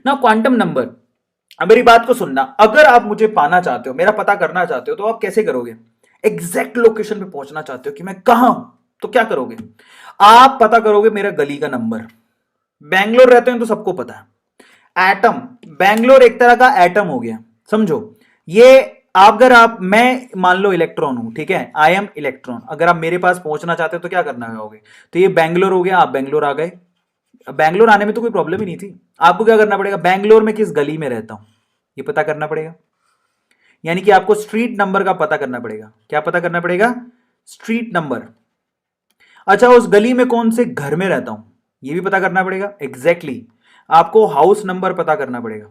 ना quantum number, अब मेरी बात को सुनना, अगर आप मुझे पाना चाहते हो, मेरा पता करना चाहते हो, तो आप कैसे करोगे? एग्जैक्ट लोकेशन पे पहुंचना चाहते हो कि मैं कहां हूं, तो क्या करोगे? आप पता करोगे मेरा गली का नंबर। बैंगलोर रहते हैं तो सबको पता है। एटम, बैंगलोर एक तरह का एटम हो गया, समझो। ये अगर आप, मैं मान लो इलेक्ट्रॉन हूं, ठीक है, आई एम इलेक्ट्रॉन, अगर आप मेरे पास पहुंचना चाहते हो तो क्या करना होगे? तो ये बैंगलोर हो गया, आप बैंगलोर आ गए। बैंगलोर आने में तो कोई प्रॉब्लम ही नहीं थी। आपको क्या करना पड़ेगा? बैंगलोर में किस गली में रहता हूं ये पता करना पड़ेगा। यानी कि आपको स्ट्रीट नंबर का पता करना पड़ेगा। क्या पता करना पड़ेगा? Street number. अच्छा, उस गली में कौन से घर में रहता हूं ये भी पता करना पड़ेगा। एग्जैक्टली आपको हाउस नंबर पता करना पड़ेगा।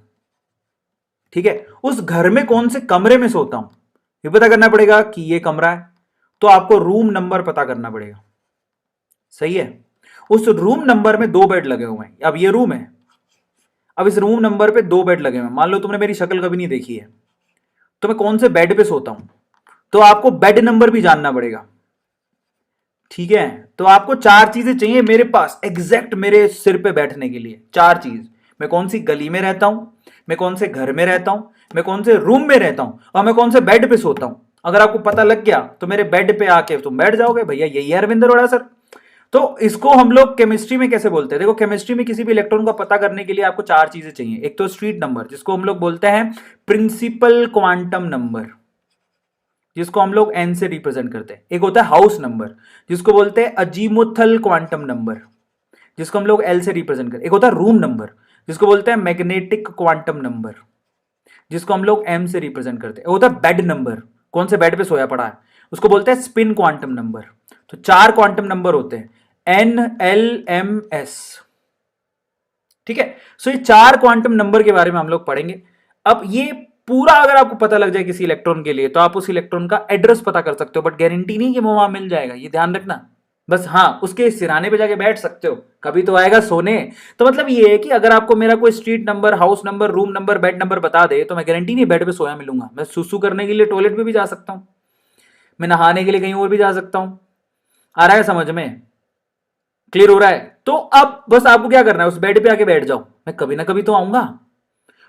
ठीक है, उस घर में कौन से कमरे में सोता हूं ये पता करना पड़ेगा कि ये कमरा है, तो आपको रूम नंबर पता करना पड़ेगा। सही है। उस रूम नंबर में 2 बेड लगे हुए हैं, अब ये रूम है, अब इस रूम नंबर पे 2 बेड लगे हुए हैं। मान लो तुमने मेरी शक्ल कभी नहीं देखी है, तो मैं कौन से बेड पे सोता हूं, तो आपको बेड नंबर भी जानना पड़ेगा। ठीक है, तो आपको 4 चीजें चाहिए मेरे पास एग्जैक्ट मेरे सिर पे बैठने के लिए। 4 चीज, मैं कौन सी गली में रहता हूं, मैं कौन से घर में रहता हूं, मैं कौन से रूम में रहता हूं, और मैं कौन से बेड पे सोता हूं। अगर आपको पता लग गया तो मेरे बेड पे आके तुम बैठ जाओगे, भैया यही है अरविंद अरोड़ा सर। तो इसको हम लोग केमिस्ट्री में कैसे बोलते हैं? देखो, केमिस्ट्री में किसी भी इलेक्ट्रॉन का पता करने के लिए आपको 4 चीजें चाहिए। एक तो स्ट्रीट नंबर, जिसको हम लोग बोलते हैं प्रिंसिपल क्वांटम नंबर, जिसको हम लोग एन से रिप्रेजेंट करते हैं। एक होता है हाउस नंबर, जिसको बोलते हैं अजीमुथल क्वांटम नंबर, जिसको हम लोग एल से रिप्रेजेंट करते हैं। एक होता है रूम नंबर, जिसको बोलते हैं मैग्नेटिक क्वांटम नंबर, जिसको हम लोग एम से रिप्रेजेंट करते हैं। एक होता है बेड नंबर, कौन से बेड पे सोया पड़ा है, उसको बोलते हैं स्पिन क्वांटम नंबर। तो 4 क्वांटम नंबर होते हैं, एन एल एम एस। ठीक है, सो ये 4 क्वांटम नंबर के बारे में हम लोग पढ़ेंगे। अब ये पूरा अगर आपको पता लग जाए किसी इलेक्ट्रॉन के लिए, तो आप उस इलेक्ट्रॉन का एड्रेस पता कर सकते हो, बट गारंटी नहीं कि वो वहां मिल जाएगा, ये ध्यान रखना। बस हाँ, उसके सिराने पे जाके बैठ सकते हो, कभी तो आएगा सोने। तो मतलब ये है कि अगर आपको मेरा कोई street number, house number, room number, bed number बता दे, तो मैं गारंटी नहीं बेड पे सोया मिलूंगा। मैं सुसु करने के लिए टॉयलेट पे भी जा सकता हूं, मैं नहाने के लिए कहीं और भी जा सकता हूं। आ रहा है समझ में? क्लियर हो रहा है? तो अब बस आपको क्या करना है, उस बेड पे आके बैठ जाओ, मैं कभी ना कभी तो आऊंगा।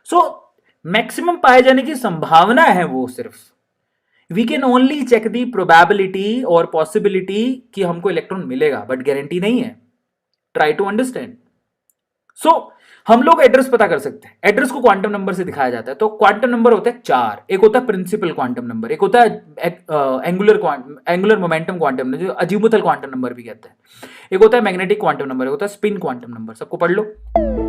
सो मैक्सिमम पाए जाने की संभावना है वो सिर्फ, we can only check the probability और पॉसिबिलिटी कि हमको इलेक्ट्रॉन मिलेगा, बट गारंटी नहीं है। Try to understand. सो हम लोग एड्रेस पता कर सकते हैं, एड्रेस को क्वांटम नंबर से दिखाया जाता है। तो क्वांटम नंबर होते हैं 4। एक होता है प्रिंसिपल क्वांटम नंबर, एक होता है एंगुलर मोमेंटम क्वांटम नंबर, जो अजीमुथल क्वांटम नंबर भी कहते हैं, एक होता है मैग्नेटिक क्वांटम नंबर, एक होता है स्पिन क्वांटम नंबर। सबको पढ़ लो।